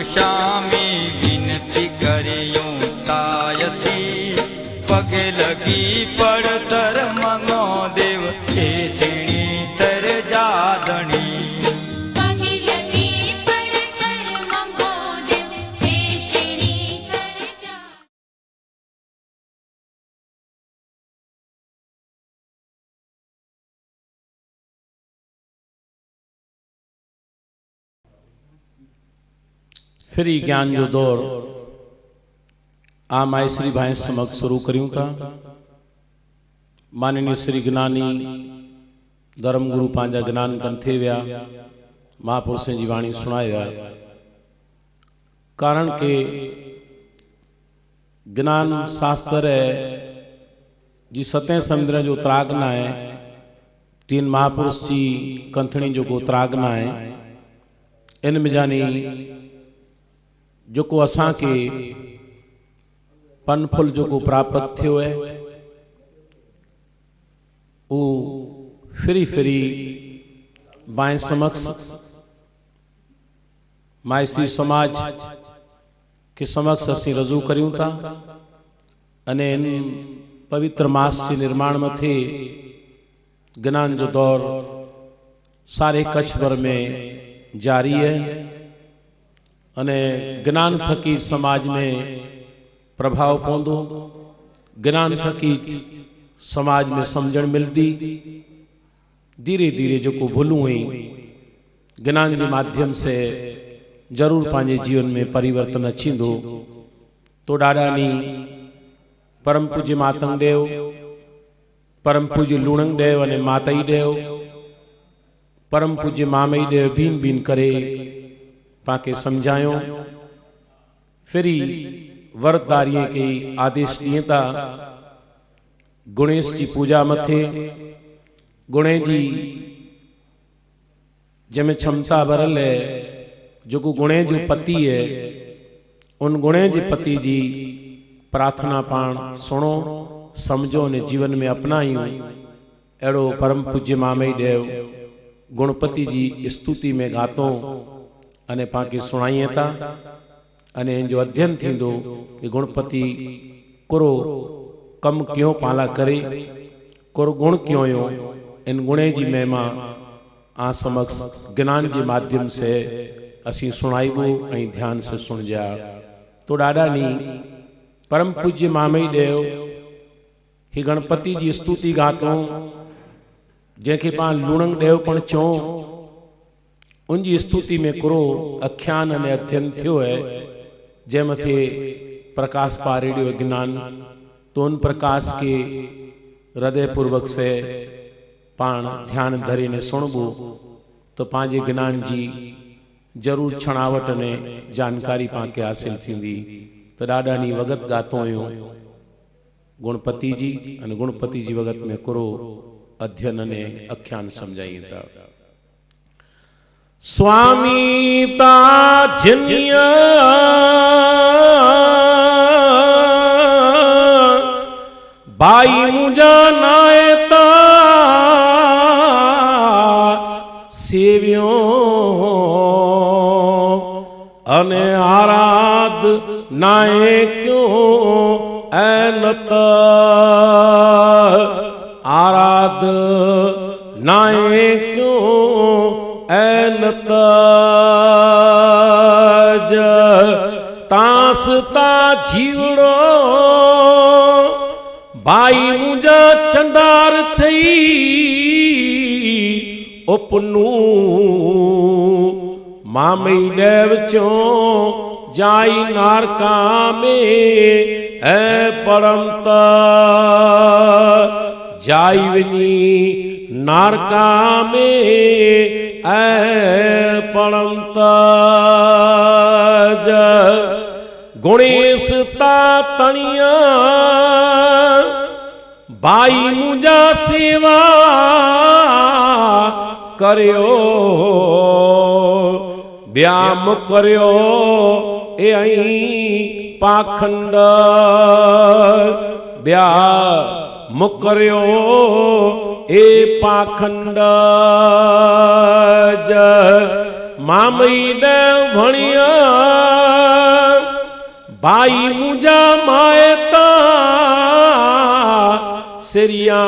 श्यामी विनती करियूं तायसी पगे लगी पड़तर मंगो देव हे श्रेणी तर जादणी फिर ज्ञान जो दौर आम आए श्री भाई समक्ष शुरू करूं था। माननीय श्री ज्ञानी धर्मगुरु पांजा ज्ञान कंथे विया महापुरुषों की वाणी सुनाया। कारण के ज्ञान शास्त्र है जी सतें समुद्र जो त्रागना है तीन महापुरुष जी कंथणी जो को त्रागना है इन में जानी जो को असां के पन फुल जो को प्राप्त थियो है वो फिरी फिरी बाएं समक्ष मायसी समाज के समक्ष असी रजू करूं था। अने इन पवित्र मास के निर्माण में थे ज्ञान जो दौर सारे कच्छ भर में जारी है। अने ज्ञान थकी समाज में प्रभाव पौंदो, ज्ञान थकी समाज में समझण मिलती। धीरे धीरे जो को भूलूं हुई ज्ञान के माध्यम से जरूर पांजे जीवन में परिवर्तन अचींदो। तो डाडानी परम पूज्य मातंग देव, परम पूज्य लूणंग देव अने माताई देव, परम पूज्य मामई देव बीन बीन करे पाके समझायो। फिरी वरदारिये के आदेश दिए था गणेश जी पूजा मथे गणेश जी जमे क्षमता भरल है जो को गणेश जो पति है उन गणेश जी पति जी प्रार्थना पाण सुनो समझो ने जीवन में अपनायूं। एड़ो परम पूज्य मामई देव गणपति जी स्तुति में गातो अने पाके सुनाइए था। अने जो अध्ययन थींदो कि गणपति कुरो कम क्यों पाला करे, कुरो गुण क्यों यो, इन गुणे जी महिमा आ समक्ष ज्ञान के माध्यम से असी सुनाइबो ऐं ध्यान से सुन जा। तो डाडानी परम पूज्य मामई देव ही गणपति जी स्तुति गातो जैके पान लूणंग देव पण चो उनकी स्तुति में कुरो अख्यान अने अध्ययन थियो है जै मथे प्रकाश पारेड़ियो ज्ञान। तो उन प्रकाश के हृदय पूर्वक से पाण ध्यान धरी ने सुनबो तो पांजे ज्ञान जी जरूर छणावट ने जानकारी पाके हासिल थींदी। तो डाडानी वगत गातो आहियो गणपति जी अने गणपति जी वगत में कुरो अध्ययन ने अख्यान समझाई था। स्वामी ता जिनिया बाई मुझा नायता सेव्यो अने आराध नाए क्यों ऐनत आराध नाए क्यों ऐनत तांसता जीवड़ो बाई मुझा चंडार थई उपनू मामई देव चो जाई नारका में है परमत जाई वनी नारका में है परमत गुणेश ता तनिया बाई मुझा सेवा करियो व्याम करियो ए पाखंड व्याम करियो ए पाखंड मामई ने भणिया भाई मुझा मायता सिरिया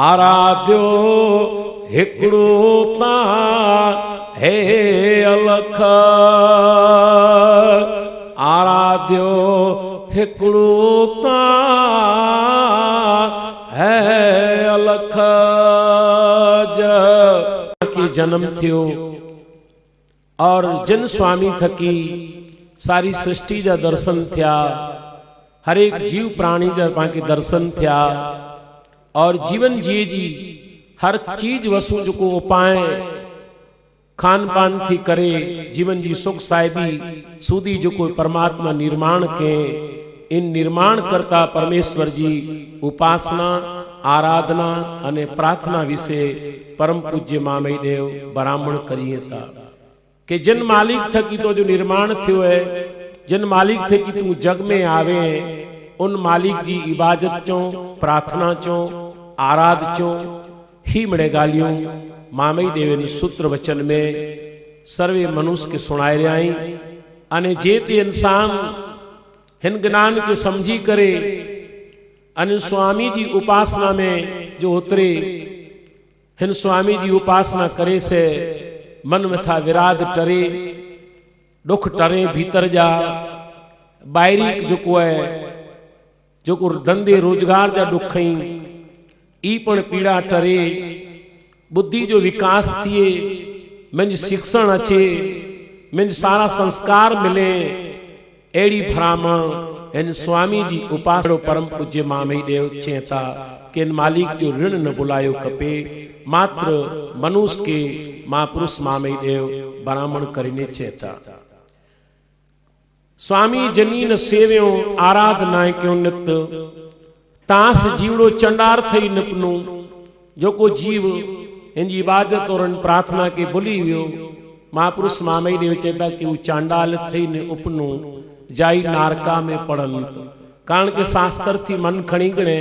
आराध्यो हिकड़ो ता हे अलख आराध्यो हिकड़ो ता है अलख की जन्म थियो और जिन स्वामी थकी सारी सृष्टि जा दर्शन थिया हर एक जीव प्राणी जा पाके दर्शन थिया और जीवन जिए जी हर चीज वस्तु जो को उपाय खान पान थी करे जीवन जी सुख साहिबी सूदी जो कोई परमात्मा निर्माण के इन निर्माण करता परमेश्वर जी उपासना आराधना अने प्रार्थना विषे परम पूज्य मामई देव ब्राह्मण करिए था कि जिन मालिक थकी तो जो निर्माण थियो है जिन मालिक थे कि तू जग में आवे उन मालिक जी इबादत चो प्रार्थना चो आराध चो ही मड़े गालियों मामई देव सूत्र वचन में सर्वे मनुष्य के सुनाए रही अने जेते इंसान हिन ज्ञान के समझी करे अने स्वामी जी उपासना में जो उतरे हिन स्वामी जी उपासना करे से मन में था विराद टरे दुख टरे भीतर जा बाहरी जो को है जो को धंधे रोजगार जा दुख ई पण पीड़ा टरे बुद्धि जो विकास थिए मंज शिक्षण अचे मंज सारा संस्कार मिले एड़ी भ्रामण इन स्वामी जी उपासना परम पूज्य मामई देव चेता कि इन मालिक जो ऋण न बुलायो कपे मात्र मनुष्य के महापुरुष मामई देव ब्राह्मण करीने चेता स्वामी जनी न सेव्यो आराधना क्यों नित तास जीवड़ो चंडार थई निपनु जो को जीव इन इबादत और प्रार्थना के भुली वियो महापुरुष मामई देव चेता कि चांडाल थई ने उपनु जाई नारका में पड़न कारण के शास्त्र थी मन खणी गणे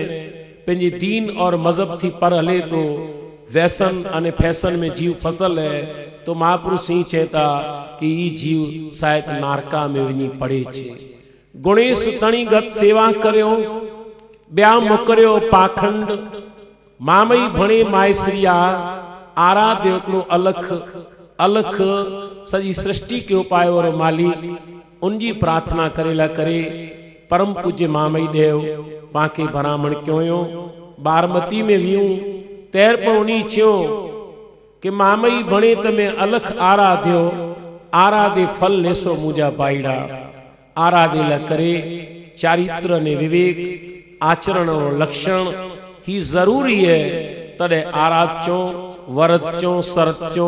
पेंजी दीन और मजहब थी पर हले तो वैसन अने फैशन में जीव फसल है तो महापुरुष ही चेता कि ई जीव शायद नारका में वनी पड़े छे गुणेश तणीगत सेवा कर्यो ब्या मुकर्यो पाखंड मामई भणे मायश्रिया आराध्य एकड़ो अलख अलख सजी सृष्टि के उपाय और मालिक उनजी प्रार्थना करेला करे परम पूज्य मामई देव पाके ब्राह्मण क्यों बारमती में वियूं तैर पौनी च्यो कि मामई भणे तमे अलख आराध्यो आराधे फल लेसो मुझा बाईड़ा आराधे ला करे चारित्र ने विवेक आचरण और लक्षण ही जरूरी है तदे आराध चो वरद चो शरत चो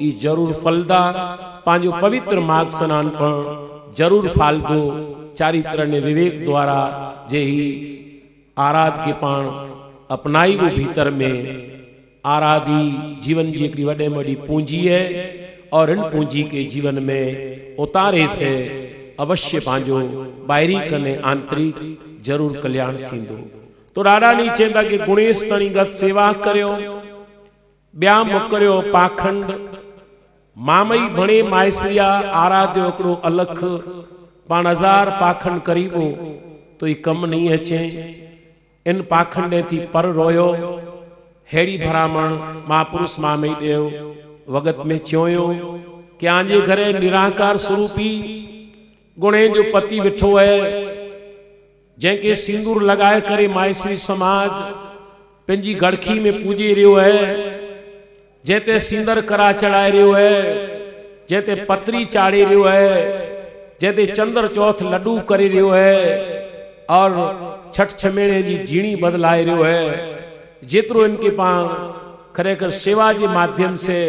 ई जरूर फलदा पांजो पवित्र मार्ग स्नान पर जरूर फाल दो चारित्र ने विवेक द्वारा जे ही आराध के पाण अपनाई वो भीतर में आराधी जीवन जी एक वडे बड़ी पूंजी है और इन पूंजी के जीवन में उतारे से अवश्य पांजो बाहरी कने आंतरिक जरूर कल्याण थींदो तो राडा नी चेंदा के गुणेश तणीगत सेवा कर्यो ब्या मुकर्यो पाखंड मामई भणे मायश्रिया आराध्यो एकड़ो अलख पाण हजार पाखंड करीबो तो ये कम नहीं अचे इन पाखंडे थी पर रोयो हेड़ी भरामण महापुरुष मामई देव वगत में च्योयो कि आंजे घरे निराकार स्वरूपी गुणे जो पति विठो है जैके सिंदूर लगाए करे मायश्री समाज पेंजी गड़खी में पूजे रियो है जेते सिंदर करा चढ़ाए रियो है जेते पत्री चाड़े रियो है जेते चंद्र चौथ लड्डू करे रियो है और छठ छमेणे जी जीणी बदलाए रियो है जितरो इनके पान खरेखर सेवा के माध्यम से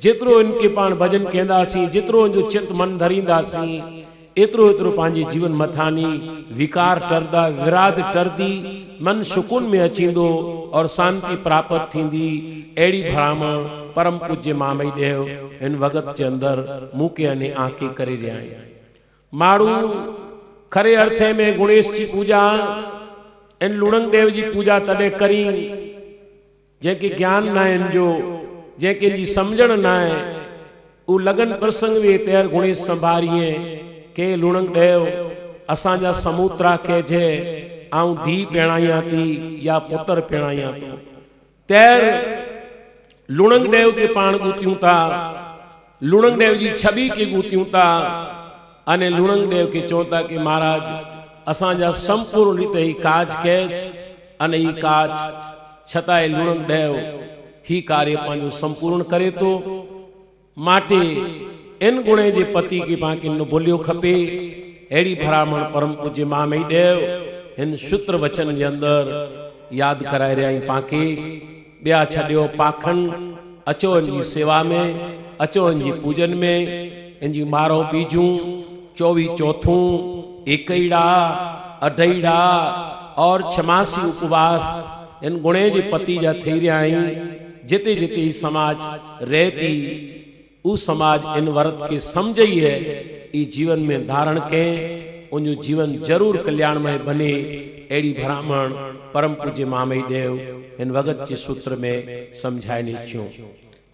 जितरो इनके पान भजन कहंदासी जितरो जो चित मन धरींदासी एतरो एतरो पांजी जीवन मथानी विकार टरदा विराद टरदी मन सुकून में अचींदो और शांति प्राप्त थींदी एड़ी भ्रामण परम पूज्य मामई देव इन वगत के अंदर मुके अने आंके करे रहा है मारू खरे अर्थे में गुणेश जी पूजा इन लुणंग देव जी पूजा तदे करी जैके ज्ञान ना इन जो जैके जी समझण ना है उ लगन प्रसंग में तैयार गुणी संभारिए के लुणंग देव असांजा समूत्रा के जे आऊं धी पेणाया थी या पुत्र पेणाया तो तैर लुणंग देव के पाण गुत्यूं था, लुणंग देव जी छवि के गुत्यूं था अने लुणंग देव के चौथा के महाराज असांजा संपूर्ण रीते ही काज कैच अने ही काज छताए लुणंग देव ही कार्य पांजो संपूर्ण करे तो माटे इन गुणे जे पति के बाकी न बोलियो खपे एड़ी भरामण परम पूज्य मामई देव इन सूत्र वचन के अंदर याद कराए रहा पाके ब्या छड़ियो पाखन अचो इनकी सेवा में अचो इनकी पूजन में इनकी मारो बीजू 24 चौथों एकईड़ा अढईड़ा और छमासी उपवास इन गुणे जे पति जा थी रहा जिते जिते ही समाज रहती उ समाज इन व्रत के समझई है ई जीवन में धारण के उन जीवन जरूर कल्याणमय बने एड़ी भरामण परम पूज्य मामई देव इन वगत के सूत्र में समझाए निश्चो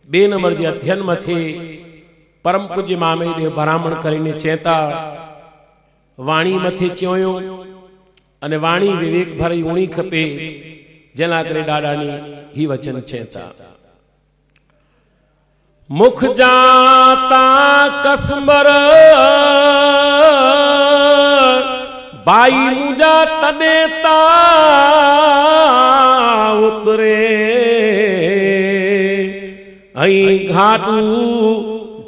2 नंबर जे अध्ययन मथे परम पूज्य मामई देव भरामण करीने चेता वाणी मथे चयो अने वाणी विवेक भरी होनी खपे जना करे डाडानी ही वचन चेता मुख जाता कसमर बाई मुझा तनेता उतरे आई घाटू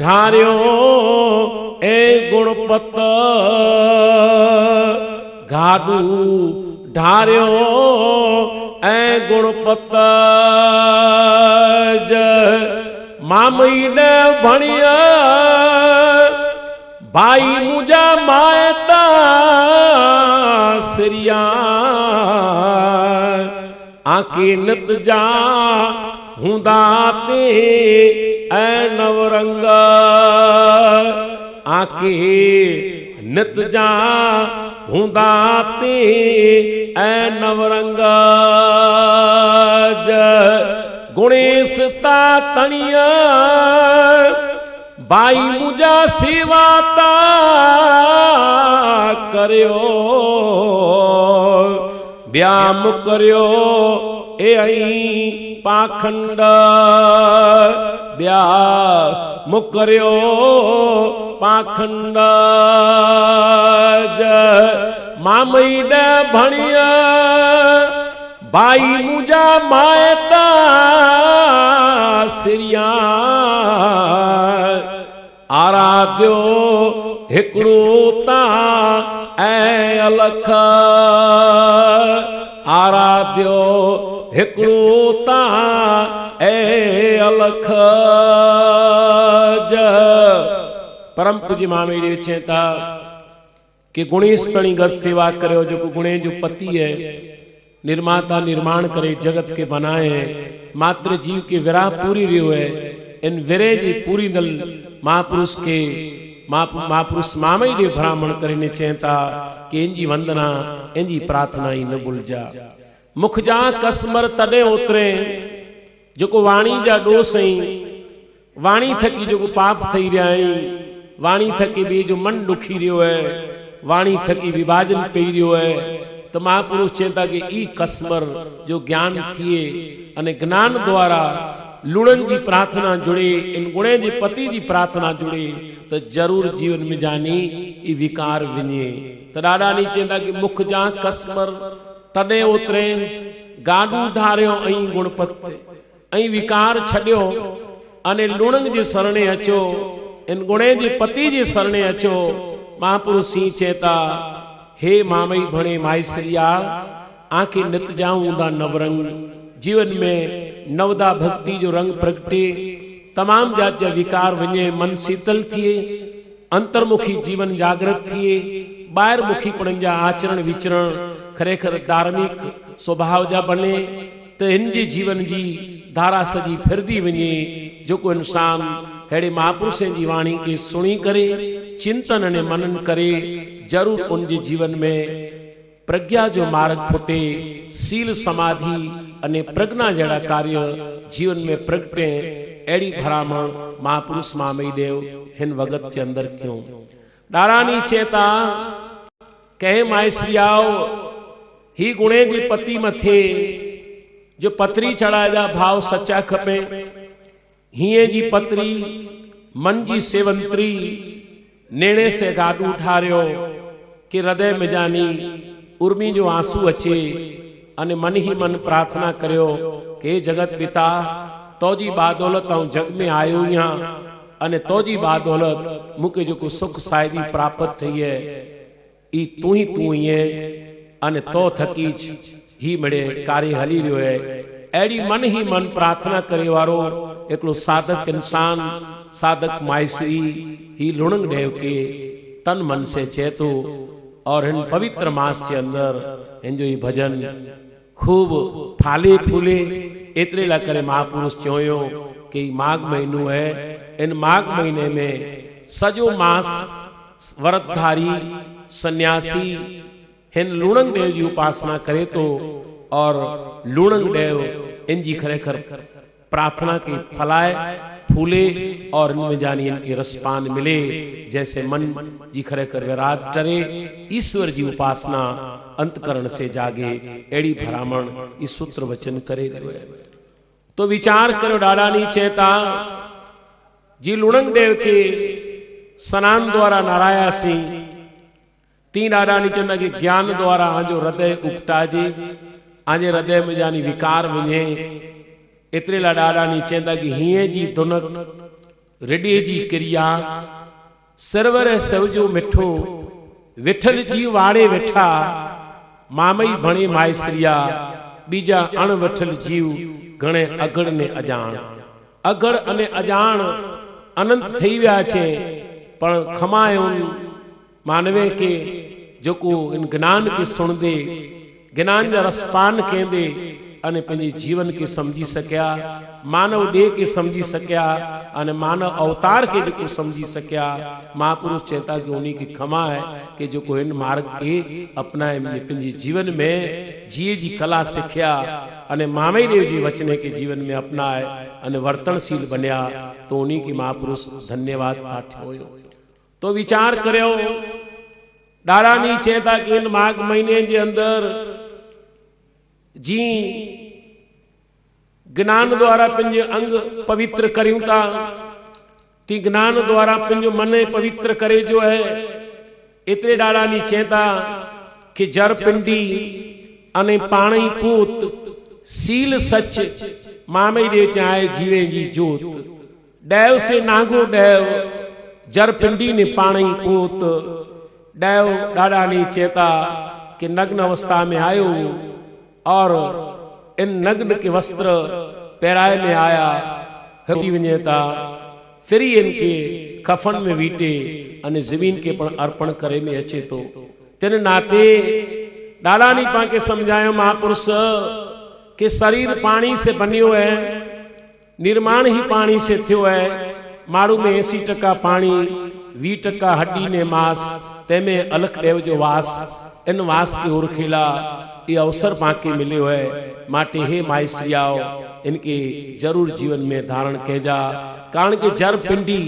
ढारियो ए गुणपत घाटू ढारियो ए गुणपत मामई ने भणिया भाई मुझा मायता सिरिया आके नत जा हुंदाते ऐ नवरंग आके नित जा हुंदाते ऐ नवरंग गुणेश ता तनिया बाई मुझा सेवाता करियो व्याम करियो ए आई पाखंड व्याम करियो पाखंड मामई ने भणिया भाई मुझा मायता सिरिया आराध्यो हिकड़ो ता ऐ अलख आराध्यो हिकड़ो ता ऐ अलख परम पूज्य मामे देव चेता कि गुणेश तणी गत सेवा करो जो गुणे जो पति है निर्माता निर्माण करे जगत के बनाए मात्र जीव के विराह पूरी रियो है इन विरह जी पूरी दल महापुरुष के महापुरुष मामई देव भ्रामण करे चेता कि इनजी वंदना इनजी प्रार्थना ही न भूल जा मुख जा कसमर तडे उतरे जो वाणी जा दोष वाणी थकी जो पाप थी रहा वाणी थकी बे जो मन दुखी रियो है वाणी थकी विभाजन पई रियो है तो महापुरुष चेता कि ई कसमर जो ज्ञान थिए अने ज्ञान द्वारा लुणन की प्रार्थना जुड़े इन गुणे जी पति की प्रार्थना जुड़े तो जरूर जीवन में जानी ई विकार विने तो डाडा नी चेता कि मुख जा कसमर तडे उतरे गाडू ढारियो ऐं गुणपत ऐं विकार छड्यो अने लुणंग जे सरणे अचो इन गुणे जे पति जे सरणे अचो महापुरुष सी चेता हे मामई भणे माईसरिया आंखे नित जाऊं दा नवरंग जीवन में नवदा भक्ति जो रंग प्रगटे तमाम जात जा विकार वने मन शीतल थिए अंतर्मुखी जीवन जागृत थिए बाहर मुखी पण जा आचरण विचरण खरेखर धार्मिक स्वभाव जा बने तो इनजे जीवन जी धारा सजी फिरदी वने जो को इंसान हेड़े महापुरुषों की वाणी के सुनी करे चिंतन ने मनन करे जरूर उनके जीवन में प्रज्ञा जो मार्ग फुटे सील समाधि अने प्रज्ञा जड़ा कार्य जीवन में प्रगटे अड़ी भरामण महापुरुष मामई देव हिन वगत के अंदर क्यों डारानी चेता कहे माइश्री आओ ही गुणे जी पति मथे जो पतरी चढ़ाए जा भाव सच्चा खपे हिए जी पतरी मन जी सेवंतरी नेणे से गाडू ठारियो कि हृदय में जानी उर्मी जो आंसू अचे अने मन ही मन प्रार्थना करियो कि जगत पिता तोजी बादौलत जग में आयो यहाँ अने तोजी बादौलत मुके जो सुख साहिबी प्राप्त थी है ई तू ही है अने तो थकीच ही मड़े कार्य हली रहो है एड़ी मन ही मन प्रार्थना करे वारो एकलो साधक इंसान साधक मायश्री ही लुणंग देव के तन मन से चेतो और इन पवित्र मास के अंदर इन जो ये भजन खूब फाले फूले इतने ला करे महापुरुष चोयो कि माघ महीनो है इन माघ महीने में सजो मास व्रतधारी सन्यासी हिन लूणंग देव जी उपासना करे तो और लूणंग देव इनजी खरेखर प्रार्थना की फलाए फूले और इनमें जानी इनकी रसपान मिले जैसे मन जी खरेखर विराट करे ईश्वर जी उपासना अंतकरण से जागे एड़ी भरामण इस सूत्र वचन करे रहे तो विचार करो डाडानी चेता जी लुणंग देव के स्नान द्वारा नाराया सिंह तीन डाडानी चंदा के ज्ञान द्वारा आजो हृदय उपटाजे आजे हृदय में जानी विकार वञे एतरे ला डाडानी चंदा की हिए जी दुनक रिडे जी क्रिया सरवर सवजो मिठो विठल जी वाड़े वेठा मामई भणे मायश्रिया बीजा अण वठल जीव घणे अगड़ ने अजान अगड़ अने अजान अनंत थई व्या छे पण खमाए उन मानवे के जो को इन ज्ञान के सुन दे ज्ञान जा रसपान केंदे अने पंहिंजे जीवन के समझी सकिया मानव देह के समझी सकिया अने मानव अवतार के जो समझी सकिया महापुरुष चेता कि उन्हीं की क्षमा है कि जो को इन मार्ग के अपनाए पंहिंजे जीवन में जिए जी कला सिखिया अने मामई देव जी वचने के जीवन में अपनाए अने वर्तनशील बनिया तो उन्हीं की महापुरुष धन्यवाद पाठ होयो तो विचार करियो डारानी चेता कि इन माघ महीने के अंदर जी ज्ञान द्वारा पंहिंजे अंग पवित्र करियूं था ती ज्ञान द्वारा पंहिंजो मन पवित्र करे जो है इतने डाडानी चेता कि जर पिंडी अने पाणी पूत सील सच मामई दे चाहे जीवे जी जोत डैव से नागो डैव जर पिंडी ने पाणी पूत डैव डाडानी चेता कि नग्न अवस्था में आयो और इन नग्न के वस्त्र पैराए में आया हरी वञेता फिर इनके कफन में वीटे अने जमीन के पण अर्पण करे में अचे तो तिन नाते डाडानी पाके समझायो महापुरुष कि शरीर पानी से बनियो है निर्माण ही पानी से थियो है मारू में 80% पानी 20% हड्डी ने मांस तेमे अलख देव जो वास इन वास की उर्खिला ये अवसर पाके मिले है माटे हे मायश्री आओ इनके जरूर जीवन में धारण केजा कारण के जर पिंडी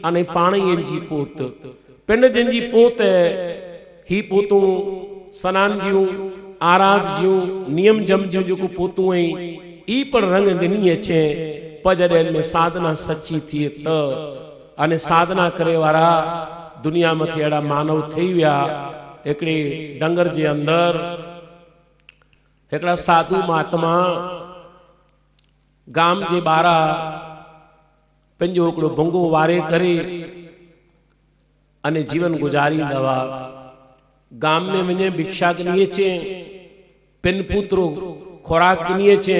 अने पाणी इनजी पोत पिंड जिनजी पोत है ही पोतू सनान जियूं आराध जियूं नियम जम जियूं जो पोतू हैं ई पर रंग दिनी अचे पजड़े में साधना सच्ची थी त अने साधना करे वारा दुनिया में अड़ा मानव थी व्या एकड़े डंगर जे अंदर एकड़ा साधु महात्मा गाम जे बारा पंजो एकड़ो भंगो वारे करे अने जीवन गुजारी दवा गाम में वने भिक्षा गनीए चे पिन पुत्रो खोराक गनीए चे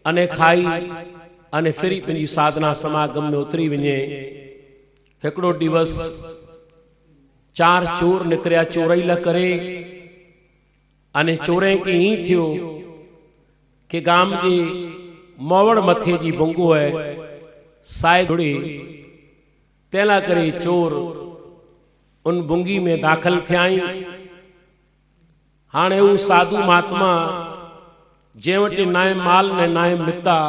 अने खाई अने फिरी पंजी साधना समागम में उतरी वने एकड़ो दिवस 4 चोर निकरिया चोरई ला करे अने चोरे के ही थियो कि गाम जी मोवड़ मथे जी बंगो है साए जुड़ी तेला करे चोर उन बुंगी में दाखिल थियाई हाणे वो साधु महात्मा जे वटे नाए माल ने नाए मिता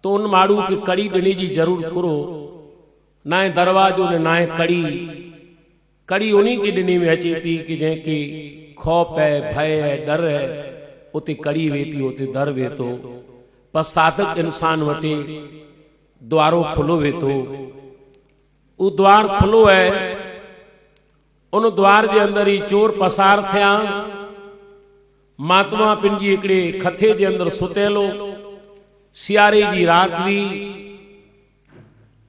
तो उन माण्हू खे कड़ी ॾिनी जी ज़रूर करो, नाहे दरवाजो ने नाहे कड़ी। कड़ी उन्हीं खे ॾिनी में अचे थी कि जंहिंखे खौफ़ है, भय है, डर है, उते कड़ी वेती, उते दर वेतो। पर साधक इंसान वटि द्वारो खुलो वेतो। वो द्वार खुलो है, उन द्वार जे अंदर ही चोर पसार थिया। महात्मा पंहिंजी हिकिड़े खथे जे अंदर सुतेलो, सियारे जी रात हुई,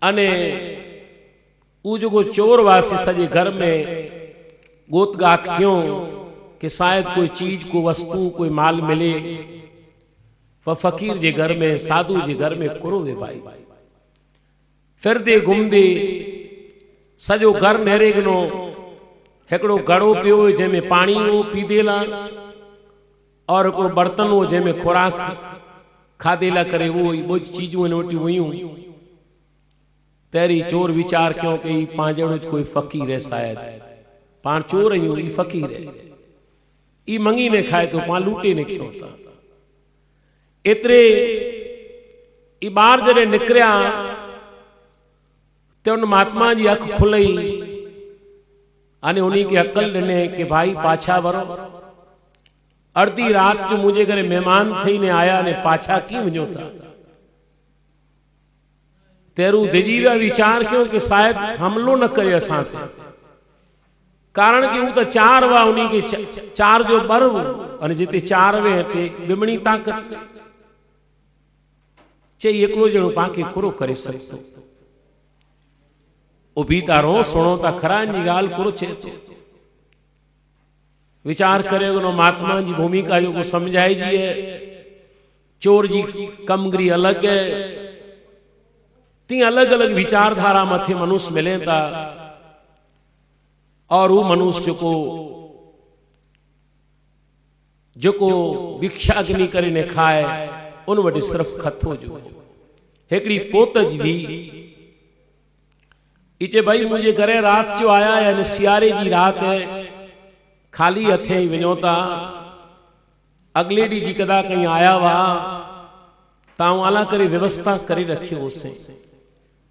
अने उ जो चोर वासी सजे घर में गोत गात क्यों कि शायद कोई चीज, को वस्तु, कोई माल मिले। फकीर जे घर में, साधु जे घर में कुरो वे भाई। फिरदे घुमदे सजो घर नेरे गिनो, हिकिड़ो घड़ो पियो जंहिंमें पाणी हो पीदेला, और हिकिड़ो बर्तन हो जंहिंमें खुराक खादेला करे वो बुझ चीजूं इन वटि हुयूं। तेरी चोर विचार क्यों कि पां जहिड़ो कोई फ़कीर है, शायद पाण चोर आहियूं, ई फ़कीर है, ई मंगी ने खाए तो पां लूटे ने खियो था। एतिरे ई ॿार जॾहिं निकिरिया तो उन महात्मा जी अख खुलई, अने उन्हीं के अकल ॾिने कि भाई पाछा वरो, अर्धी रात जो मुझे घरे मेहमान थी ने आया ने पाछा की वञो था। तेरू दिजी विया विचार क्यों कि शायद हमलो न करे असां से, कारण कि वो तो चार हुआ, उन्हीं के चार जो बर हो, अने जिते चार वे ते बिमणी ताकत चई एकलो जणो पाके कुरो करे सकतो। उभी तारो सुनो ता खरा जी गाल कुरो छे तो विचार करे उनो महात्मा जी भूमिका जो को समझाई जी है। चोर जी कमगिरी अलग है, ती अलग अलग विचारधारा मथे मनुष्य मिले था, और वो मनुष्य जो भिक्षा अग्नि करे ने खाए, उन वटि सिर्फ खथो जो हिकड़ी पोतज भी इचे भाई मुझे घरे रात जो आया है, सियारे जी रात है, खाली हथे ही वञो था। अगले डी जी कदा कहीं आया वा ताऊ आला करे व्यवस्था करे रखियो उसे,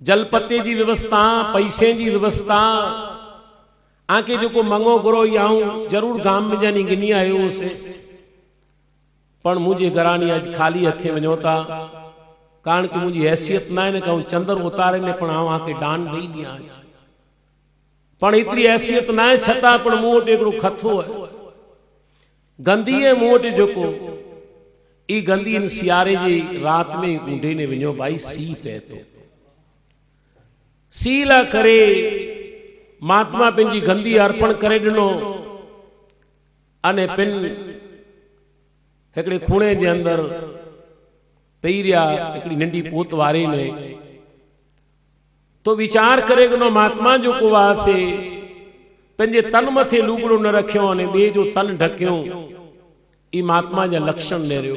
जलपते जी व्यवस्था, पैसे जी व्यवस्था, आके जो को मंगो गुरो आऊं जरूर गाम में जानी गिनी आयो उसे, पण मुझे घरानी आज खाली हथे वञो था, कारण कि मुझी हैसियत ना है कहूं चंदर उतारे ने पण आऊं आके दान नहीं दिया आज, पण इतनी हैसियत ना है छता पण मूं वटि हिकिड़ो खथो है। गंदी है मूं वटि जेको ई गंदी इन सियारे जी रात में ऊंडे ने वञो भाई सी पए तो सीला करे महात्मा पंहिंजी गंदी अर्पण करे ॾिनो, अने पिन हिकिड़े खूणे जे अंदर पई रहिया हिकिड़ी नंढी पोत वारे ने तो विचार करे गिनो महात्मा जो को वासे पंहिंजे तन मथे लुगड़ो न रखियो अने ॿिए जो तन ढकियो, ई महात्मा जा लक्षण नेरियो।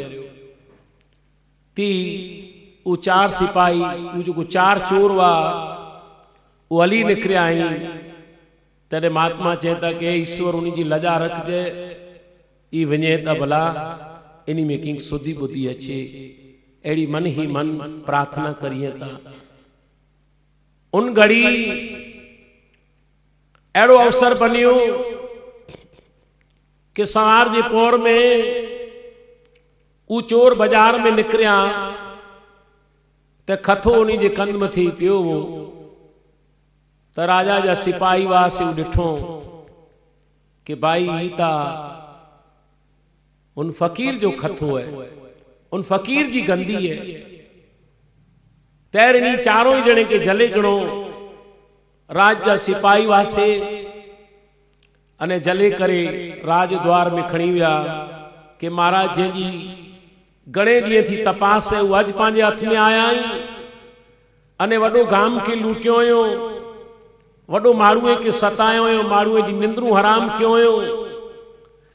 ती उ चार सिपाही उ जो चार चोर वा वो हली निकरिया आहीं, तॾहिं महात्मा चवंदा कि ईश्वर उन जी लजा रखजे, ई वञे त भला इन में कंहिंखे सुधी बुद्धि अचे, अहिड़ी मन ही मन प्रार्थना करिए था। उन घड़ी अहिड़ो अवसर बनियो कि सवार जे पोर में उ चोर बाजार में निकरिया त खथो उन जे कंध मथे पियो हो, त राजा जा सिपाही वासी ॾिठो कि भाई ई ता उन फकीर जो खथो है, उन फकीर जी गंदी है। तैरनी चारों ही जने के जले गणो राज जा सिपाही वासे अने जले करे राज द्वार में खणी विया कि महाराज जंहिंजी घणे ॾींहं थी तपास है, वो अज पंहिंजे हथ में आया आहिनि, अने वॾो गाम खे लूटियो हुयो, वॾो माण्हूअ खे सतायो हुयो, माण्हूअ जी निंद्रूं हराम कयो हुयो,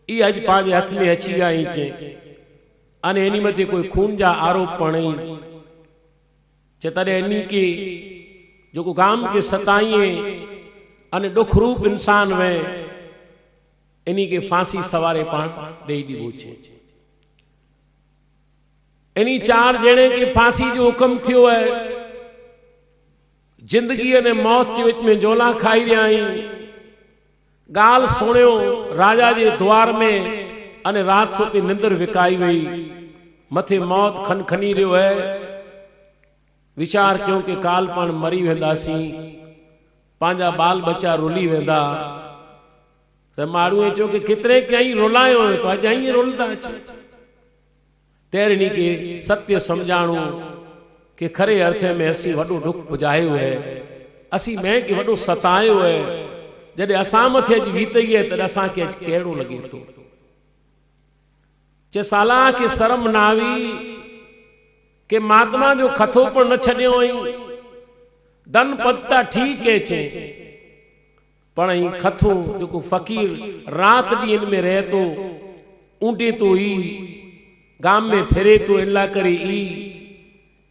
ई अज पंहिंजे हथ में अची विया आहिनि चए, अने इन मथे कोई खून जा आरोप पणई चे, तॾहिं इन के जो गाम के सताइए अने दुख रूप इंसान वे इन के फांसी सवारे पाण ॾेई ॾिबो छे। इन्हीं 4 ॼणे खे फांसी जो हुकम थियो है। जिंदगी ने मौत के विच में जोला खाई रहा आहियूं। गाल सुणियो राजा के द्वार में अने रात सुती निंदर विकाई वई। मथे मौत खनखनी रहियो है। विचार क्यों कि काल पाण मरी वेंदासीं, पंहिंजा बाल बच्चा रुली वेंदा। त माण्हूअ चयो कि केतिरे कई रुलायो तो अॼु ई रुलंदा अचे। तेरणी के सत्य समझाणो कि खरे अर्थ में असी वॾो दुख पुॼायो है, असी मैं के वॾो सतायो है। जॾहिं असां मथे अॼु वीतई है त असांखे अॼु कहिड़ो लॻे थो। चे साला के शर्म न आई कि महात्मा जो खथो पण न छॾियो हुई। धन पत्ता ठीक है चे पण ही खथो जो फकीर रात ॾींहं में रहे तो ऊंटे तो ही गाम में फिरे तो इन ला करे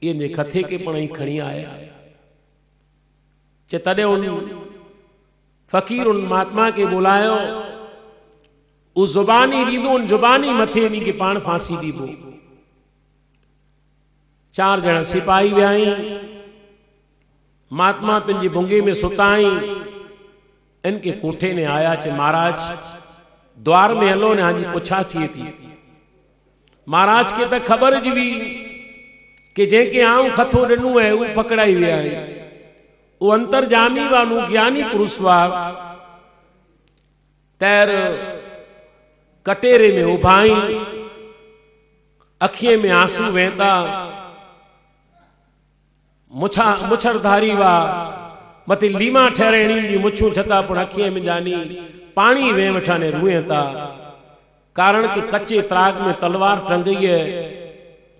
ये खथे के पण ही खणी आया। चे तॾहिं उन फकीर उन महात्मा के बुलायो। उस जुबानी ॾींदो, उन जुबानी मथे नी के पाण फांसी ॾीबो। 4 ॼणा सिपाही वियाई। महात्मा पंहिंजी भुंगे में सुताई। इनके कोठे ने आया चे महाराज द्वार में हलो ने हाजी पुछा थिए थी। महाराज के त खबर ज हुई कि जंहिंखे आऊं खथो ॾिनो है वो पकड़ाई विया है। वो अंतर्जामी वानू ज्ञानी पुरुष वा। तैर कटेरे में उभाई, अखिए में आंसू वहता, मुछरधारी वा मते लीमा ठहरेणी जी मुछू छता पण अखिए में जानी पानी वे वठा ने रुए था। कारण कि कच्चे त्राग में तलवार टंगी है,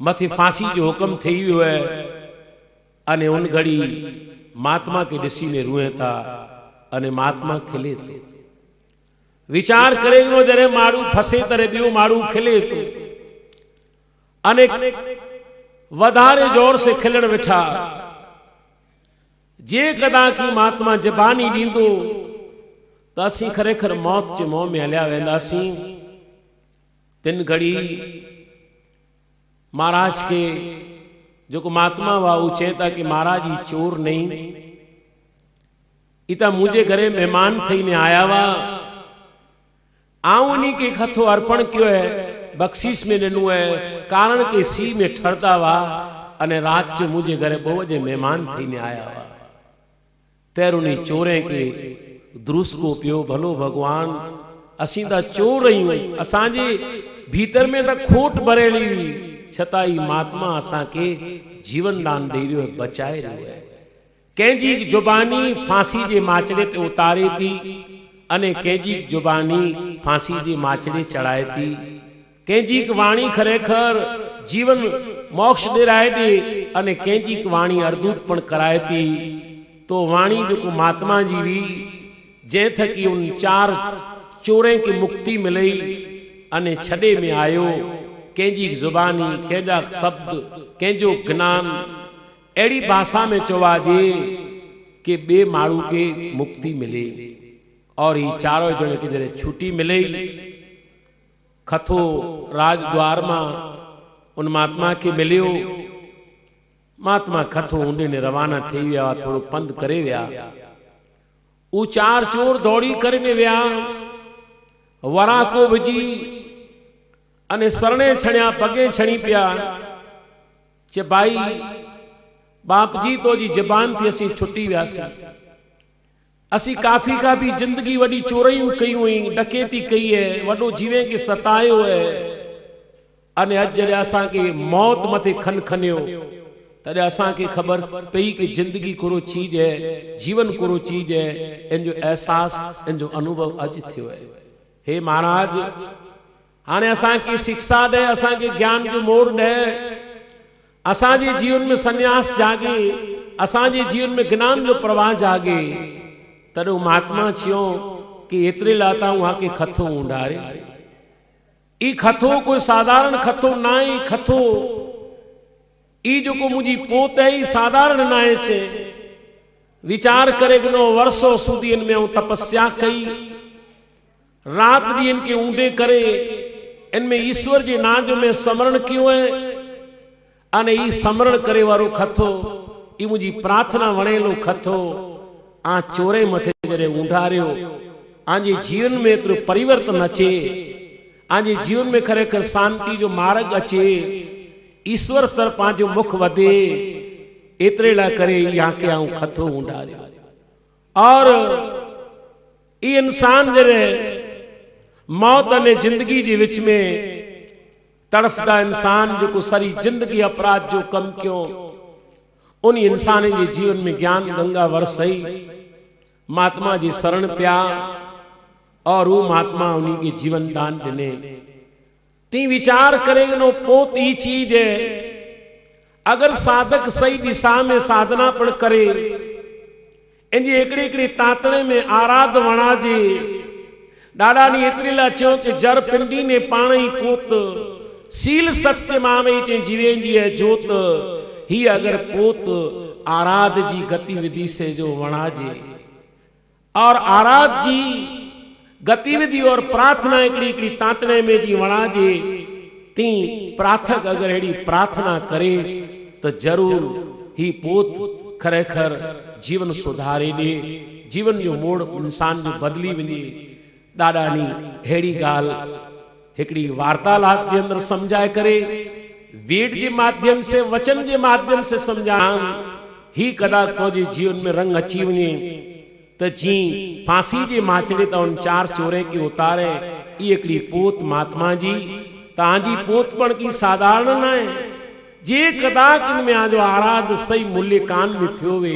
मथे फांसी जो हुक्म थी वियो है। अने उन घड़ी महात्मा के ॾिसी ने रुए था अने महात्मा खिले तो। विचार करे जरे मारू फसे तरे बियो मारू खिले तो। अने वधारे जोर से खिलण वेठा। जे कदा की महात्मा जबानी ॾींदो त असीं खरेखर मौत के मुंह में हलिया वेंदासीं। 3 घड़ी महाराज के जो महात्मा वा वो चेता कि महाराज ही चोर नहीं, इता मुझे घरे मेहमान थी ने आया वा। आऊं के खथो अर्पण कियो है, बख्शीश में ॾिनो है। कारण के सी में ठरदा वा अने रात जो मुझे घरे बहु जे मेहमान थी ने आया वा। तैरुनी चोरे के द्रुस को पियो भलो भगवान असीं ता चोर रहियूं। असांजे भीतर में त खोट भरेली हुई, छताई महात्मा असां के जीवन दान दे रहियो है, बचाए रहियो है। कंहिंजी जुबानी फांसी जे माचड़े ते उतारे थी अने कंहिंजी जुबानी फांसी जे माचड़े चढ़ाए थी। कंहिंजी वाणी खरेखर जीवन मोक्ष ॾिराए ॾे अने कंहिंजी वाणी अर्दूत पण कराए थी। तो वाणी जो महात्मा जी हुई जै थकी उन 4 चोरें की मुक्ति मिलई अने छड़े में आयो। कंहिंजी जुबानी, कंहिंजा शब्द, कंहिंजो ज्ञान अड़ी भाषा में चवाजे कि बे मारू के मुक्ति मिले। और ये 4 जने के जरे छुट्टी मिले। खथो राजद्वार में उन महात्मा के मिलियो। महात्मा खथो ऊंडे ने रवाना थी विया, थोड़ो पंध करे विया। उ 4 चोर दौड़ी करने विया। वरा को विझी अने सरणे छणिया, पगे छणी पिया। चे भाई बाप जी तो जी जबान थी असी छुट्टी व्यासी। असी काफी जिंदगी वडी चोरियूं कयूं हुई, डकैती कई है, वडो जीवे के सतायो है। अने अज जॾहिं असां के मौत मथे खनखनियो तॾहिं असां के खबर पई कि जिंदगी कोरो चीज है, जीवन कोरो चीज है। इन जो एहसास, इन जो अनुभव अज थियो है। हे महाराज हाने असां के शिक्षा दे, असां के ज्ञान जो मोड़ दे, असां जे जीवन में सन्यास जागे, असां जे जीवन में ज्ञान जो प्रवाह जागे। तॾो महात्मा चियो कि एतरे लाता वहां के खथो उंडारे। ई खथो कोई साधारण खथो ना ही। खथो ई जो को मुझी पोत है ई साधारण ना है छे। विचार करे गनो वर्षों सुधी इनमें हूं तपस्या कई, रात ॾींहं इनके ऊंडे करे इनमें ईश्वर जे नाम जो में स्मरण कियो है। अने ई समरण करे वारो खथो ई मुझी प्रार्थना वणेलो खथो आ चोरे मथे जरे उंडारियो आजे जीवन में एतरो परिवर्तन अचे आजे जीवन में खरेखर शांति जो मार्ग अचे ईश्वर तरफ आजो मुख वधे एतरे ला करे यहाँ के आऊं खथो उंडारियो और ई इंसान जरे मौत अने जिंदगी जे विच में तड़फदा इंसान जो को सारी जिंदगी अपराध जो कम क्यों उन इंसान के जीवन में ज्ञान गंगा वरसई महात्मा जी शरण प्या और वो महात्मा उन्हीं के जीवन दान दिने ती विचार करेगनो पोत ई चीज है अगर साधक सही दिशा में साधना पण करे इंजे एकड़ी एकड़ी तातणे में आराध वणा जे डाडा नी एतरी ला चो के जर पिंडी ने पाण ही पोत सील सत्य मामे चे जीवे जी है जोत ही अगर पोत आराध जी गतिविधि से जो वणाजे और आराध जी गतिविधि और प्रार्थना एकड़ी एकड़ी तातणे में जी वणाजे ती प्रार्थक अगर एड़ी प्रार्थना करे तो जरूर ही पोत खरेखर जीवन सुधारे दे जीवन जो मोड़ इंसान जो बदली वने दादा नी हेड़ी गाल एकड़ी वार्तालाप के अंदर समझाए करे वेद के माध्यम से वचन के माध्यम से समझान ही कदा को जी जीवन में रंग अची वने तो जी फांसी जे माचड़े तो उन चार चोरे के उतारे ई एकड़ी पोत महात्मा जी ताजी पोत पण की साधारण न है जे कदा किन में आजो आराध सही मूल्य कान में थियो वे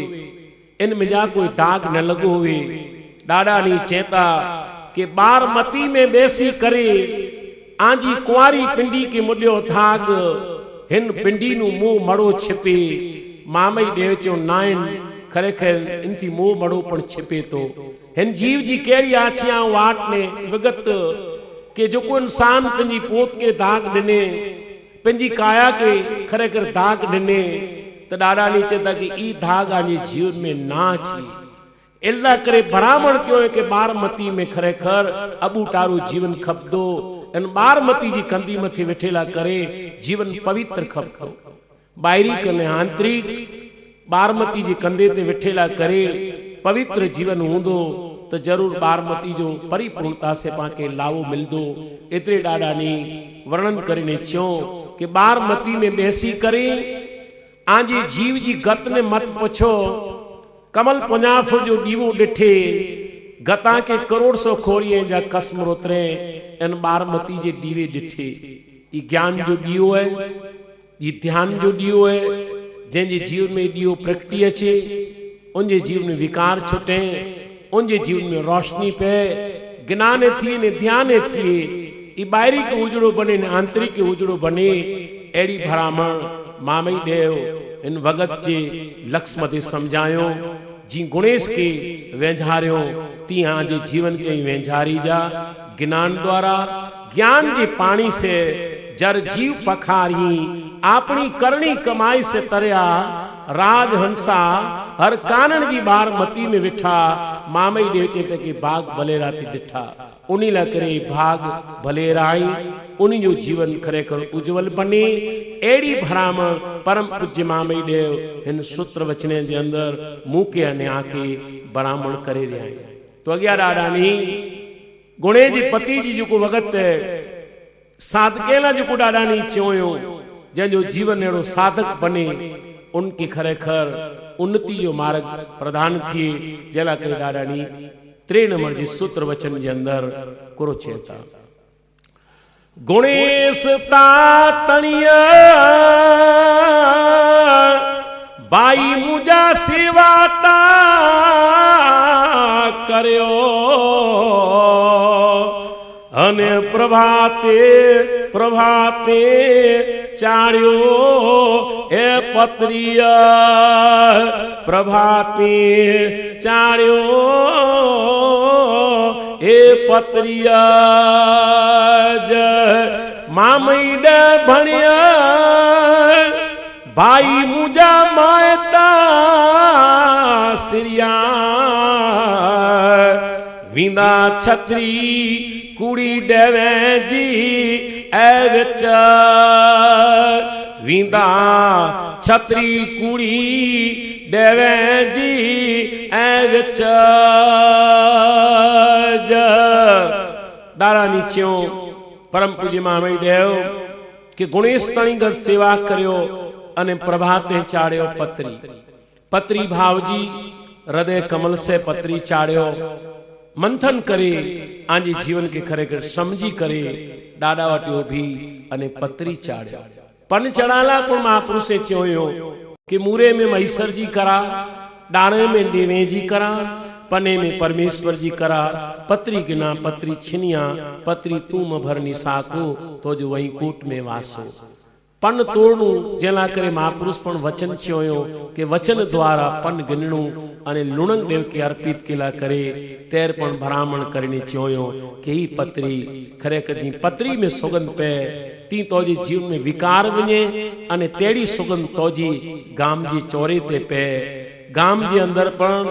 इन में जा कोई दाग न लगो हुए डाडा नी चेता के बारमती में बेसी करे आजी कुआरी पिंडी के मुल्यो धाग हिन पिंडी नु मुंह मड़ो छिपे मामई देव चो नाइन खरेखर इनकी मुंह मड़ो पण छिपे तो हिन जीव जी केड़ी आछियां वाट ने विगत के जो को इंसान पिंजी पोत के दाग दिने पिंजी काया के खरेखर दाग दिने तो डाडा नी चेता कि ई दाग आजे जीवन में ना छी इल्ला करे भरामण क्यों है कि बारमती में खरेखर अबू टारू जीवन खपदो इन बारमती जी कंदी मथे वेठेला करे जीवन पवित्र खपदो बाहरी कने आंतरिक बारमती जी कंधे ते वेठेला करे पवित्र जीवन हूंदो तो जरूर बारमती जो परिपूर्णता से पाके लावो मिलदो एतरे डाडा नी वर्णन करने चो कि बारमती में बेसी करे आजी जीव जी गत ने मत पुछो कमल पुञाफुर जो दीवो डिठे गता के करोड़ सौ खोरिए जा कसम रोतरे इन बारमती जे दीवे डिठे ये ज्ञान जो दियो है ये ध्यान जो दियो है जंहिंजे जीवन में दियो प्रगति अचे उनजे जीवन में विकार छुटे उनजे जीवन में रोशनी पे ज्ञान थिए ने ध्यान थिए ई बाहरी के उजड़ो बने ने आंतरिक के उजड़ो बने एड़ी भरामण मामई देव इन भगत जे लक्ष्य मते समझायो जी गुणेश के वेंझारियो तिया जे जीवन के वेंझारी जा ज्ञान द्वारा ज्ञान जे पानी से जर जीव पखारी अपनी करनी कमाई से तरया राजहंसा हर कानन जी बारमती में विठा मामई देव चेते के भाग भलेरा थी डिठा उन्हीं ला करे भाग भलेराई उन्हीं जो जीवन खरेखर उज्जवल बने एड़ी भरामण परम पूज्य मामई देव इन सूत्र वचने जे अंदर मुंह के अने आके बरामण करे रहे तो अगिया डाडानी गुणे जी पति जी जो वगत साधकेला जो डाडानी चोयो जंहिंजो जीवन अहिड़ो साधक बने उनके खरेखर उन्नति जो मार्ग प्रदान थिए जला करे डाडानी 3 नंबर जी सूत्र वचन जे अंदर कुरो चेता गुणेश तातणिया बाई मुजा सेवा ता करयो अने प्रभाते प्रभाते चाड़ियो ए पत्रिया प्रभाते चाड़ियो ए पत्रिया मामई डे भणिया भाई मुझा मायता सिरिया विंदा छतरी कुड़ी डेवे जी ए विच वींदा छतरी कुड़ी देवे जी ऐ विच दारा नीचो परम पूज्य मामई देव कि गुणेश तणीगत सेवा करियो अने प्रभाते चाड़ियो पत्री पत्री भावजी हृदय कमल से पत्री चाड़ियो मंथन करे आंजी जीवन के खरेखर समझी करे डाडा वटियो भी अने पत्री चाड़ियो पन चढ़ाला पण महापुरुषे चोयो कि मूरे में महेश्वर जी करा डाणे में देवे जी करा पने में परमेश्वर जी करा पत्री गिना पत्री छिनिया पत्री तूम भरनी साको तो जो वही कूट में वासो पन तोड़ू जेला करे महापुरुष पण वचन चोयो के वचन द्वारा पन गिनणू अने लुणंग देव के अर्पित केला करे तेर पण भरामण करनी चोयो के ही पत्री खरेखर जी पत्री में सुगंध पे ती तोजी जीवन में विकार वने अने तेड़ी सुगंध तोजी गाम जी चोरे ते पे गाम जे अंदर पण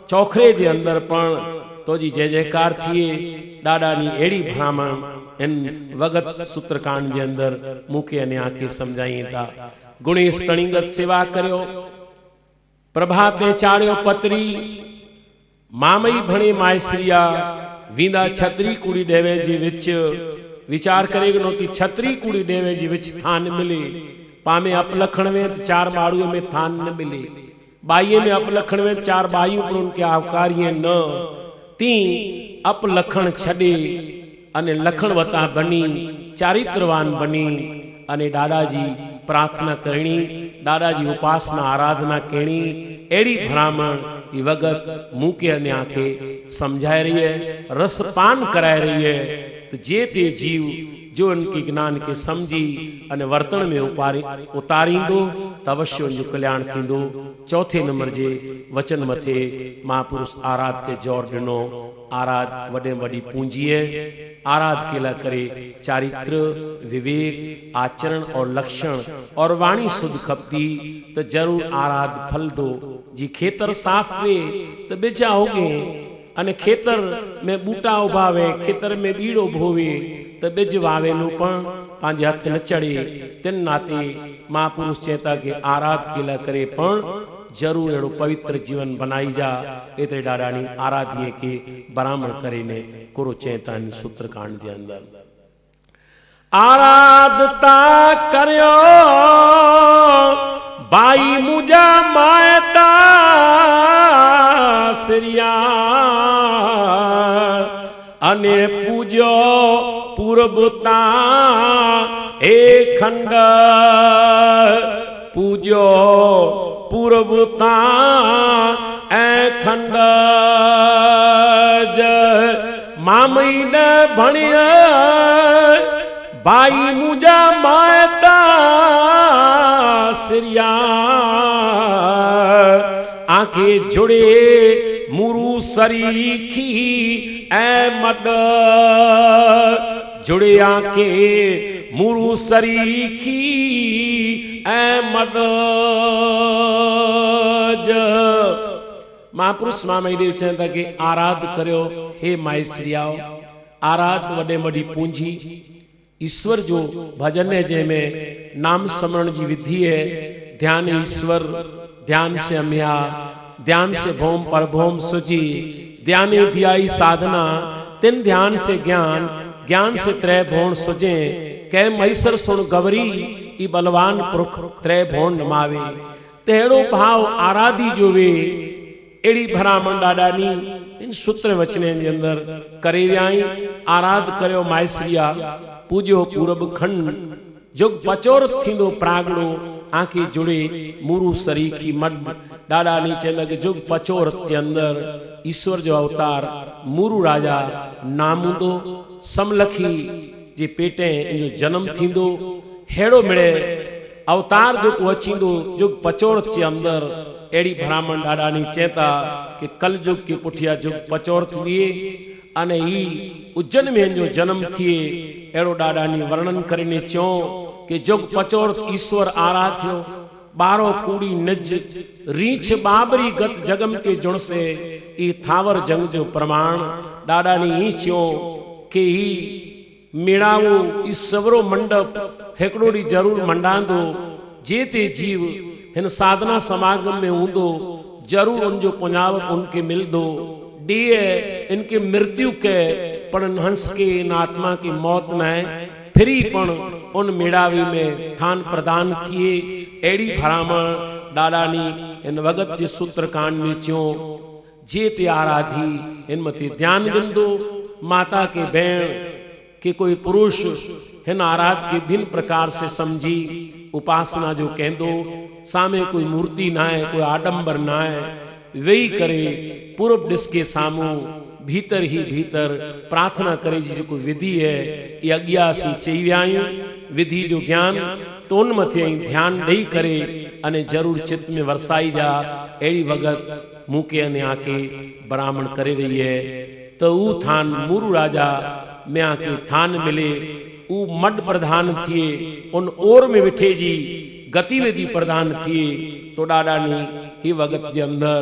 चौखरे जे अंदर पण तोजी जय जयकार थिए डाडानी एड़ी भ्रामण इन वगत सूत्रकांड जे अंदर मुखे अने आके समझाईंदा गुणेश तणीगत सेवा करियो प्रभाते चाड़ियो पत्री मामई भणे मायश्रिया वींदा छतरी कुड़ी देवे जी विच विचार करेगनो कि छतरी कुड़ी देवे जी विच थान मिले पामे अपलखण में चार माड़ुए में थान न मिले बाइये में अपलखण में चार बाइयों पर उनके आवकारिये न ती अपलखण छड़े अने लखणवता बनी चारित्रवान बनी अने दादाजी प्रार्थना करणी दादाजी उपासना आराधना करणी एड़ी भ्रामण ये वगत मुके अने आके समझाए रही है रसपान कराए रही है तो जे ते जीव जो उनके ज्ञान के समझी अने वर्तन में उतारींदो तवश्य उनजो कल्याण थींदो। चौथे नंबर जे वचन मथे महापुरुष आराध के जोर दिनो आराध वडे वडी पूंजी है आराध केला करे चारित्र विवेक आचरण और लक्षण और वाणी शुद्ध खपती तो जरूर आराध फल दो जी खेतर साफ वे तो बेचा होगे अने खेतर में बूटा उभावे खेतर में बीड़ो भोवे तो बिज वावेलू पण पांजे हथ न चढ़े तिन नाते महापुरुष चेता के आराध केला करे पण जरूर एड़ो पवित्र जीवन बनाई जा एतरे डाडानी आराध्य के बरामण करे ने कुरु चेतानी सूत्रकांड जे अंदर आराधता करयो बाई मुजा मायता श्रिया अने पूजो पूर्वता एक खंड पूजो पूर्वता एक खंड मामई ने भणिया बाई मुजा मायता श्रिया आंखे जुड़े मुरु सरीखी ऐ मद जुड़े आंखे मुरु सरीखी ऐ मद महापुरुष मामई देव चवंदा कि आराध करियो हे मायश्रियाओ आराध वडे वडी पूंजी ईश्वर जो भजन है जंहिंमें नाम स्मरण जी विधि है ध्यान ईश्वर ध्यान से अम्या ध्यान से भौम पर भौम सुजी ध्यान ध्याई साधना तिन ध्यान से ज्ञान ज्ञान से त्रय भौण सुजे कै मैसर सुन गवरी ई बलवान पुरख त्रय भौण नमावे तेड़ो भाव आराधी जो वे एड़ी भरामण डाडानी इन सूत्र वचने के अंदर करे व्याई आराध करियो मायश्रिया पूजो पूरब खंड जुग पचोर थींदो प्रागड़ो आंखी जुड़े मुरु सरीखी मड डाडा नीचे लगे जुग पचोर के अंदर ईश्वर जो अवतार मुरु राजा नामुंदो समलखी जे पेटे जो जन्म थींदो हेड़ो मिले अवतार जो अचींदो जुग पचोर के अंदर एड़ी भ्रामण डाडा नी चेता कि कल जुग के पुठिया जुग पचोर थिए अने ई उज्जैन में जो जन्म थिए एड़ो डाडा नी वर्णन करीने चो कि जुग पचोर ईश्वर आराध्यो बारो कूड़ी निज रीछ बाबरी गत जगम के जुण से ई थावर जंग जो प्रमाण डाडा नी ई चो कि ई मेड़ावो ई सवरो मंडप हेकड़ोड़ी जरूर मंडांदो जे ते जीव हिन साधना समागम में हूंदो जरूर उनजो पुञाव उनके मिलदो। ॾींहुं इनके मृत्यु के पण हंस के इन आत्मा की मौत न है फिरी पण उन मेड़ावी में थान प्रदान किए। अड़ी भरामण ॾाॾानी इन वगत जे सूत्र कांड में चयो जे ते आराधी इन मथे ध्यान ॾींदो। माता के भेण के कोई पुरुष हिन आराध के भिन्न प्रकार से समझी उपासना जो कहंदो। सामे कोई मूर्ति ना है, कोई आडंबर ना है, वेही करे पूरब दिस के सामू भीतर ही भीतर प्रार्थना करे जी जो विधि है ये अज्ञा सी चई विया आहियूं। विधि जो ज्ञान तो उन मथे ध्यान ॾेई करे अने जरूर चित्त में वरसाई जा। अड़ी वगत मूके अने आके ब्राह्मण करे रही है तो ऊ थान मूरु राजा में आके थान मिले ऊ मड प्रधान थिए उन ओर में विठे जी गतिविधि प्रदान थिए। तो ॾाॾानी ही वगत जे अंदर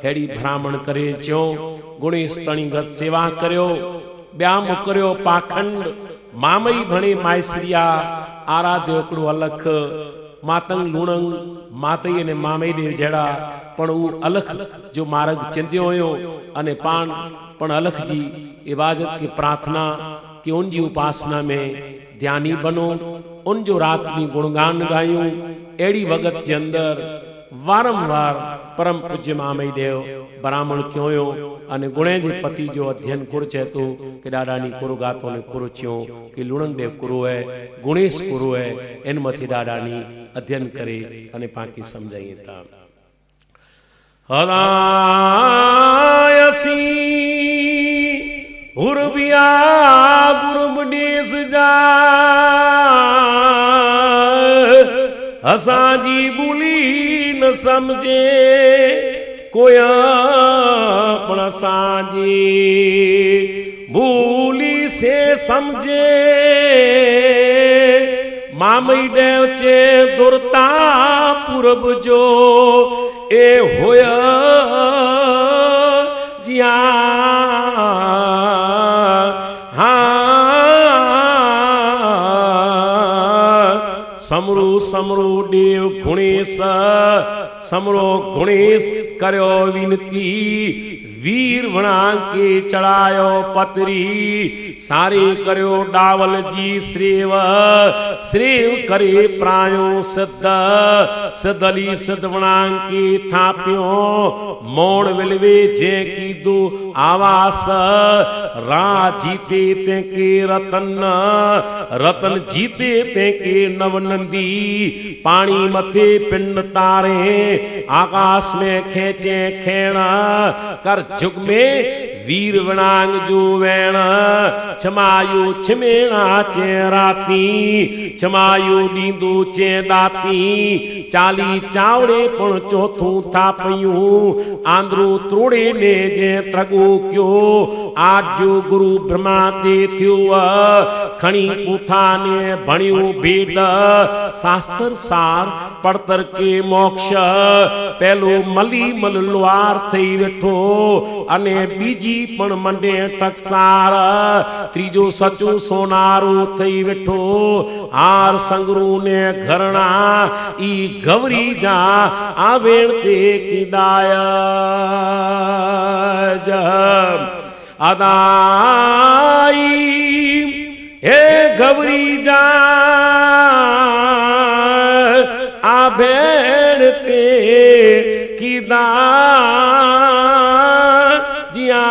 हेड़ी ब्राह्मण करे चयो गुणेश तणीगत सेवा करियो ॿिया मुकरियो पाखंड मामई भणे माइसरिया आराध्य हिकिड़ो अलख मातंग लूणंग मातई ने मामई ॾे जहिड़ा पण ऊ अलख जो मार्ग चिंतियो हुयो अने पाण पण अलख जी इबादत की प्रार्थना कि उनजी उपासना में ध्यानी बनो। उन जो रात में गुणगान गायूं। अड़ी वगत के अंदर वारंवार परम पूज्य मामई देव ब्राह्मण क्यों अने गुणे जे पति जो अध्ययन कुर चेतो कि ॾाॾानी कुरु गातो ने कुरु चियो कि लुणंग देव कुरु है गुणेश कुरु है इन मथे ॾाॾानी अध्ययन करे अने पाकी समझाइए था। हदायसी उर्बिया गुरुबडेस जा असांजी बोली न समझे कोया पण असांजी बोली से समझे। मामई देव चे दुरता पूरब जो ए होया जिया समरू समरू देव गुणेश समरो गुणेश करो विनती वीर वणा के चढ़ायो पतरी सारे करो डावल जी श्रेव श्रेव करे प्रायो सिद्ध सिद्धली सिद्ध वणा के थाप्यो मोड़ विलवे जे की दो आवास रा जीते ते के रतन रतन जीते ते के नवनंदी पानी मथे पिंड तारे आकाश में खेचे खेणा कर जुग में वीर वणांग जो वेण छमायो छिमेणा चेराती छमायो डींदो चे दाती चाली चावड़े पण चौथू था पयूं आंद्रो त्रोड़े ने जे त्रगो क्यो आज जो गुरु ब्रह्मा ते थियो खणी पूथा ने भणियो भेड शास्त्र सार पड़तर के मोक्ष पहलो मली मल लुआर थई वेठो अने बीजी पण मंडे टकसार त्रीजो सचो सोनारो थई वेठो आर संगरू ने घरणा ई गवरी जा आवेण ते किदाय जब अदाई हे गवरी जा आवेण ते किदा जिया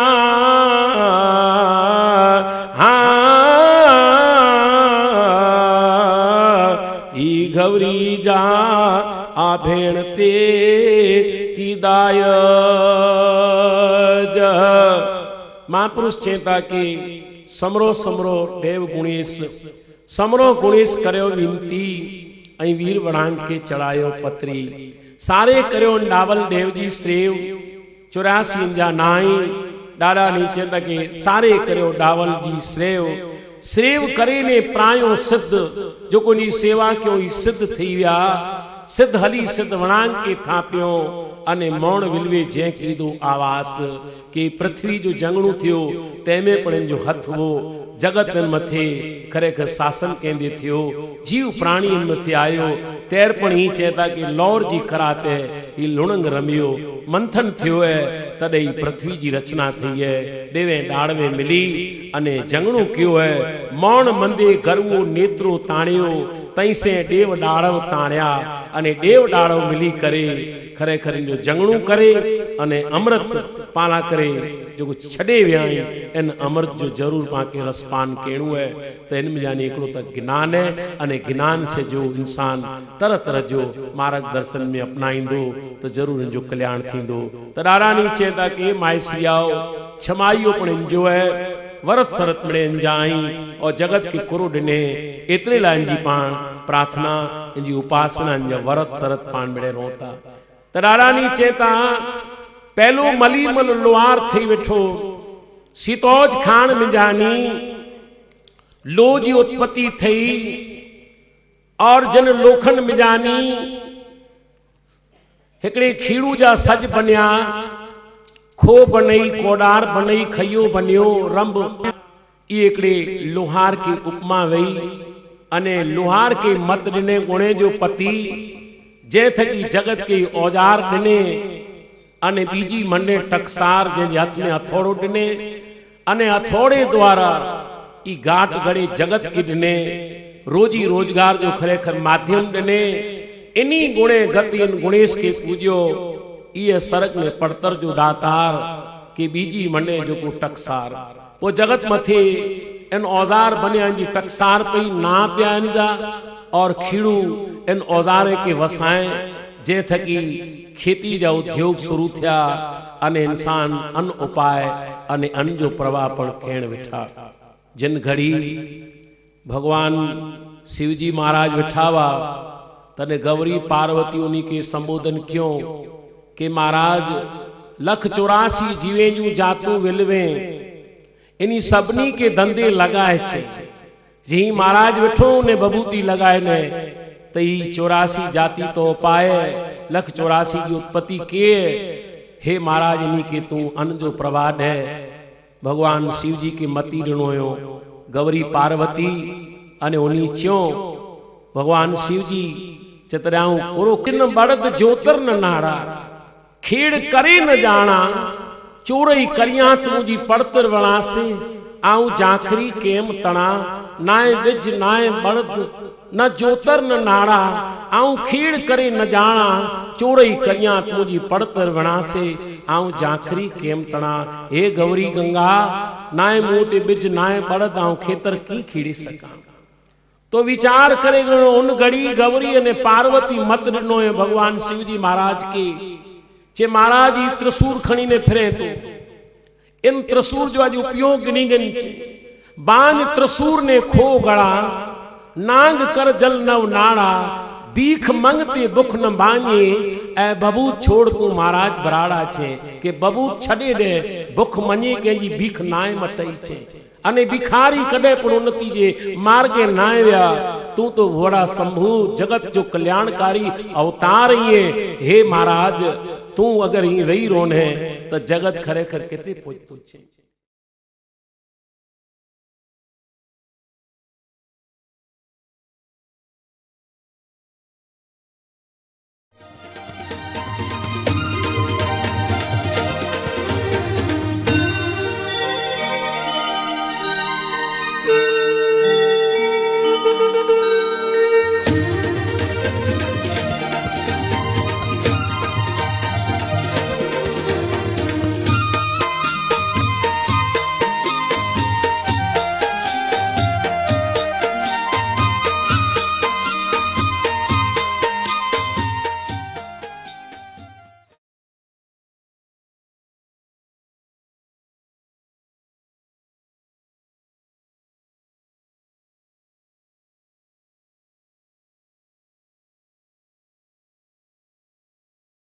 ई गवरी जा आ भेण ते किदाय महापुरुष चेता के समरो समरो देव गुणेश समरो गुणेश करो विनती ऐं वीर वणांग के चढ़ायो पत्री सारे करो नावल देव जी श्रेव 84 जा नाई डाडा नीचे तके सारे करो डावल जी श्रेव श्रेव करे ने प्रायो सिद्ध जो कोनी सेवा क्यों सिद्ध थी विया सिद्ध हली सिद्ध वणांग के थापियो अने मौण विलवे जे कीदो आवास के पृथ्वी जो जंगणू थियो तेमे पण जो हथ वो जगत मथे खरेखर शासन केंदे थियो जीव प्राणी मथे आयो तेर पण ही चेता कि लौर जी कराते ही लुणंग रमियो मंथन थियो है तदे ही पृथ्वी जी रचना थी है देवे डाड़वे मिली अने जंगणू कियो है मौन मंदे गरवो नेत्रो ताणियो तई से देव डाड़व ताण्या अने देव डाड़व मिली करे खरेखर जो जंगणू करे अने अमृत पाला करे जो छड़े विया इन अमृत जो जरूर पाके रसपान केणु है तो इनमें जानी एकड़ो तक ज्ञान है अने ज्ञान से जो इंसान तरह तरह जो मार्गदर्शन में अपनाइंदो तो जरूर इनजो कल्याण थींदो। तो ॾाढा चेता कि माइसियाओ छमाइयो पण इनजो है वरत सरत मिले जाई और जगत के कुरु डिने एतरे ला इनजी पाण प्रार्थना इनजी उपासना इनजा वरत सरत पाण मिले रोता। तो ॾाढा चेता पहलो मलीमल लोहार थी वेठो सीतोज खान मिजानी लो जी उत्पत्ति थी और जन लोखन मिजानी हिकड़े खीड़ू जा सज बनिया खो बनई कोडार बनई खयो बनियो रंब ये एकड़े लोहार की उपमा वही अने लोहार के मत डिने गुणे जो पति जे थकी जगत के औजार डिने अने बीजी मंडे टकसार जे हाथ में हथोड़ो डिने अने हथोड़े द्वारा ई गाट गड़े जगत की डिने रोजी रोजगार जो खरेखर माध्यम डिने इन्हीं गुणे गति इन गुणेश के पूजो ये सरक में पड़तर जो दातार के बीजी मंडे जो को टकसार वो जगत मथे इन औजार बने जी टकसार पे ना पिया जा और खीड़ू इन औजारे के वसाए जे थकी खेती जा उद्योग शुरू थिया अने इंसान अन उपाय अने अन जो प्रवाह पण खेण वेठा। जिन घड़ी भगवान शिव जी महाराज वेठावा तने गौरी पार्वती उन्हीं के संबोधन क्यों कि महाराज 184 जीवे जू जातू विलवे इन्हीं सबनी के धंधे लगाए छे जी महाराज वेठो ने बबूती लगाए ने तई 84 जाति तो पाए 184 की उत्पत्ति के हे महाराज इन्हीं के तू अन्न जो प्रवाह है भगवान शिव जी की मती ॾिनो गौरी पार्वती अने उन्हीं च्यों भगवान शिव जी चितराऊं ओरो किन बड़द जोतर न नारा खेड़ करे न जाना चोरई करिया तुझी पड़तर वणासे आऊं जाखरी केम तणा नाए विज नाए बड़द न जोतर न नाड़ा आऊं खेड़ करे न जाना चोरई करिया तुझी पड़तर वणासे आऊं जाखरी केम तणा हे गौरी गंगा नाए मोटे बिज नाए बड़द आऊं खेतर की खीड़ी सका। तो विचार करे उन घड़ी गौरी ने पार्वती मत ॾिनो है भगवान शिव जी महाराज के चे महाराज ही त्रिशूर खणी ने फिरे तो इन त्रिशूर जो आज उपयोग गिनी गनी बांध त्रिशूर ने खो गड़ा नांग कर जल नव नाड़ा बीख मंगते दुख न बांझे ए बबू छोड़ तू महाराज बराड़ा छे के बबू छड़े दे भुख मने के जी बीख नाय मटई छे अने भिखारी कदे पण उन्नति जे मार्गे नाय व्या तू तो बड़ा शंभु जगत जो कल्याणकारी अवतार ही हे महाराज तू अगर ही रही रोन है तो जगत खरेखर कितने पहुंचतो छे।